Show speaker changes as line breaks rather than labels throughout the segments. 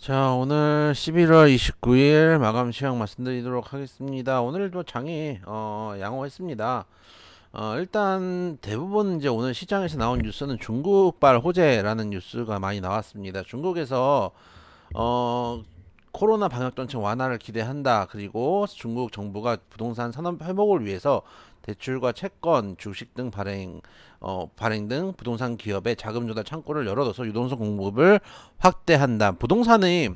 자, 오늘 11월 29일 마감 시황 말씀드리도록 하겠습니다. 오늘도 장이 양호했습니다. 일단 대부분 이제 오늘 시장에서 나온 뉴스는 중국발 호재라는 뉴스가 많이 나왔습니다. 중국에서 어, 코로나 방역 정책 완화를 기대한다. 그리고 중국 정부가 부동산 산업 회복을 위해서 대출과 채권, 주식 등 발행 등 부동산 기업의 자금 조달 창구를 열어둬서 유동성 공급을 확대한다. 부동산이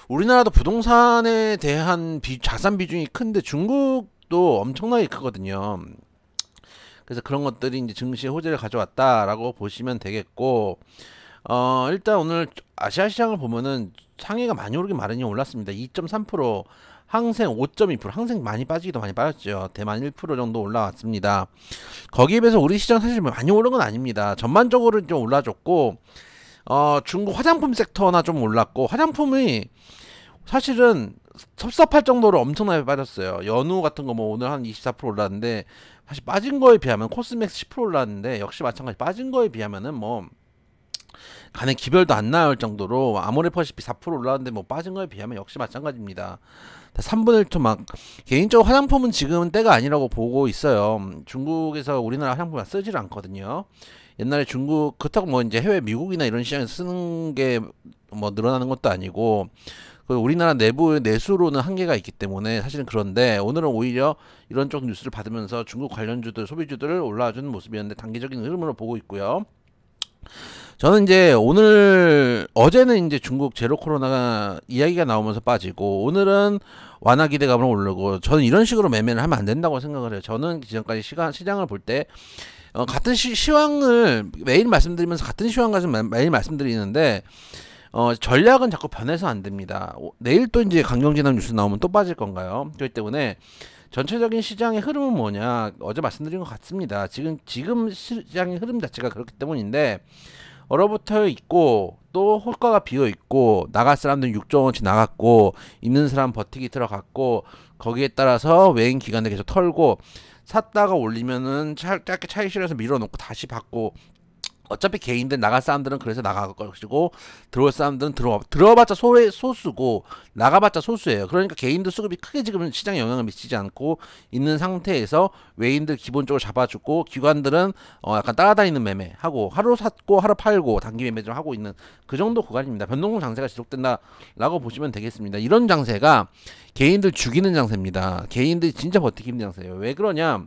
우리나라도 부동산에 대한 자산 비중이 큰데 중국도 엄청나게 크거든요. 그래서 그런 것들이 이제 증시의 호재를 가져왔다라고 보시면 되겠고, 일단 오늘 아시아 시장을 보면은 상해가 많이 오르긴 마련이 올랐습니다. 2.3%, 항생 5.2%, 항생 많이 빠지기도 많이 빠졌죠. 대만 1% 정도 올라왔습니다. 거기에 비해서 우리 시장 사실 많이 오른 건 아닙니다. 전반적으로 좀 올라줬고, 중국 화장품 섹터나 좀 올랐고, 화장품이 사실은 섭섭할 정도로 엄청나게 빠졌어요. 연우 같은 거 뭐 오늘 한 24% 올랐는데, 사실 빠진 거에 비하면 코스맥스 10% 올랐는데, 역시 마찬가지 빠진 거에 비하면은 뭐 간에 기별도 안 나올 정도로 아모레퍼시피 4% 올랐는데 뭐 빠진 거에 비하면 역시 마찬가지입니다. 3분의 1초 막 개인적으로 화장품은 지금은 때가 아니라고 보고 있어요. 중국에서 우리나라 화장품을 쓰질 않거든요. 옛날에 중국 그렇다고 뭐 이제 해외 미국이나 이런 시장에서 쓰는 게 뭐 늘어나는 것도 아니고 우리나라 내부 내수로는 한계가 있기 때문에 사실은 그런데 오늘은 오히려 이런 쪽 뉴스를 받으면서 중국 관련주들 소비주들을 올라와주는 모습이었는데 단기적인 흐름으로 보고 있고요. 저는 이제 어제는 이제 중국 제로 코로나가 이야기가 나오면서 빠지고 오늘은 완화 기대감으로 오르고 저는 이런 식으로 매매를 하면 안 된다고 생각을 해요. 저는 지금까지 시장을 볼 때 같은 시황을 매일 말씀드리면서 같은 시황 가서 매일 말씀드리는데 전략은 자꾸 변해서 안 됩니다. 내일 또 이제 강경진압 뉴스 나오면 또 빠질 건가요? 그렇기 때문에 전체적인 시장의 흐름은 뭐냐 어제 말씀드린 것 같습니다. 지금 시장의 흐름 자체가 그렇기 때문인데 얼어붙어 있고 또 호가가 비어 있고 나갈 사람들은 6조 원치 나갔고 있는 사람 버티기 들어갔고 거기에 따라서 외인 기관들 계속 털고 샀다가 올리면은 짧게 차익 실어서 밀어놓고 다시 받고 어차피 개인들 나갈 사람들은 그래서 나갈 것이고 들어올 사람들은 들어봤자 소수고 나가봤자 소수예요. 그러니까 개인들 수급이 크게 지금 시장에 영향을 미치지 않고 있는 상태에서 외인들 기본적으로 잡아주고 기관들은 약간 따라다니는 매매 하고 하루 샀고 하루 팔고 단기 매매 좀 하고 있는 그 정도 구간입니다. 변동성 장세가 지속된다라고 보시면 되겠습니다. 이런 장세가 개인들 죽이는 장세입니다. 개인들이 진짜 버티기 힘든 장세예요. 왜 그러냐?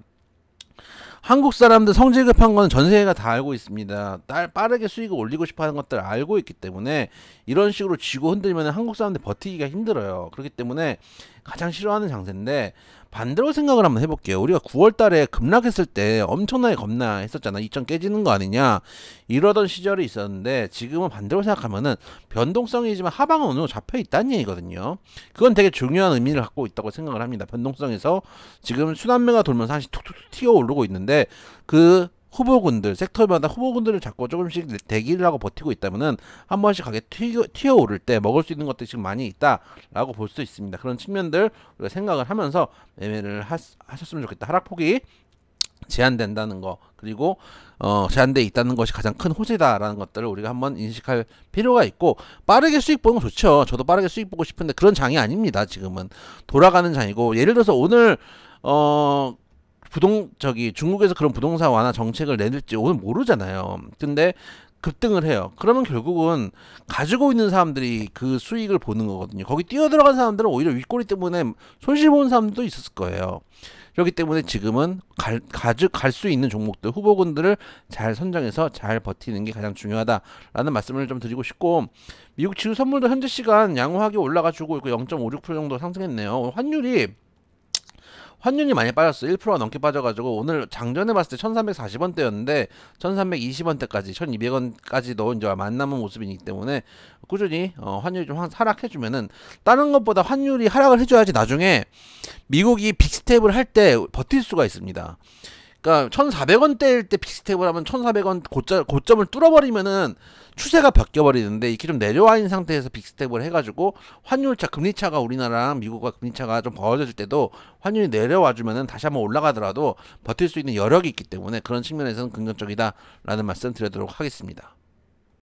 한국 사람들 성질 급한 건 전 세계가 다 알고 있습니다. 빠르게 수익을 올리고 싶어 하는 것들을 알고 있기 때문에 이런 식으로 쥐고 흔들면 한국 사람들 버티기가 힘들어요. 그렇기 때문에 가장 싫어하는 장세인데 반대로 생각을 한번 해볼게요. 우리가 9월 달에 급락했을 때 엄청나게 겁나했었잖아. 2천 깨지는 거 아니냐 이러던 시절이 있었는데 지금은 반대로 생각하면은 변동성이지만 하방은 어느 정도 잡혀 있다는 얘기거든요. 그건 되게 중요한 의미를 갖고 있다고 생각을 합니다. 변동성에서 지금 순환매가 돌면서 한씩 툭툭 튀어 오르고 있는데 그 후보군들 섹터마다 후보군들을 잡고 조금씩 대기를 하고 버티고 있다면은 한 번씩 가게 튀어 오를 때 먹을 수 있는 것들이 지금 많이 있다라고 볼 수 있습니다. 그런 측면들 우리가 생각을 하면서 매매를 하셨으면 좋겠다. 하락폭이 제한된다는 거 그리고 제한돼 있다는 것이 가장 큰 호재다라는 것들을 우리가 한번 인식할 필요가 있고 빠르게 수익 보는 거 좋죠. 저도 빠르게 수익 보고 싶은데 그런 장이 아닙니다. 지금은 돌아가는 장이고 예를 들어서 오늘 중국에서 그런 부동산 완화 정책을 내릴지 오늘 모르잖아요. 근데 급등을 해요. 그러면 결국은 가지고 있는 사람들이 그 수익을 보는 거거든요. 거기 뛰어들어간 사람들은 오히려 윗꼬리 때문에 손실 보는 사람들도 있었을 거예요. 그렇기 때문에 지금은 갈 수 있는 종목들, 후보군들을 잘 선정해서 잘 버티는 게 가장 중요하다라는 말씀을 좀 드리고 싶고, 미국 지수 선물도 현재 시간 양호하게 올라가지고 있고 0.56% 정도 상승했네요. 환율이 많이 빠졌어. 1%가 넘게 빠져가지고 오늘 장전에 봤을 때 1340원대였는데 1320원대까지 1200원까지도 이제 만남은 모습이기 때문에 꾸준히 환율이 좀 하락해주면은 다른 것보다 환율이 하락을 해줘야지 나중에 미국이 빅스텝을 할 때 버틸 수가 있습니다. 그러니까 1,400원대일 때 빅스텝을 하면 1,400원 고점을 뚫어버리면은 추세가 바뀌어버리는데 이렇게 좀 내려와 있는 상태에서 빅스텝을 해가지고 환율차 금리차가 우리나라랑 미국과 금리차가 좀 벌어질 때도 환율이 내려와주면은 다시 한번 올라가더라도 버틸 수 있는 여력이 있기 때문에 그런 측면에서는 긍정적이다라는 말씀 드리도록 하겠습니다.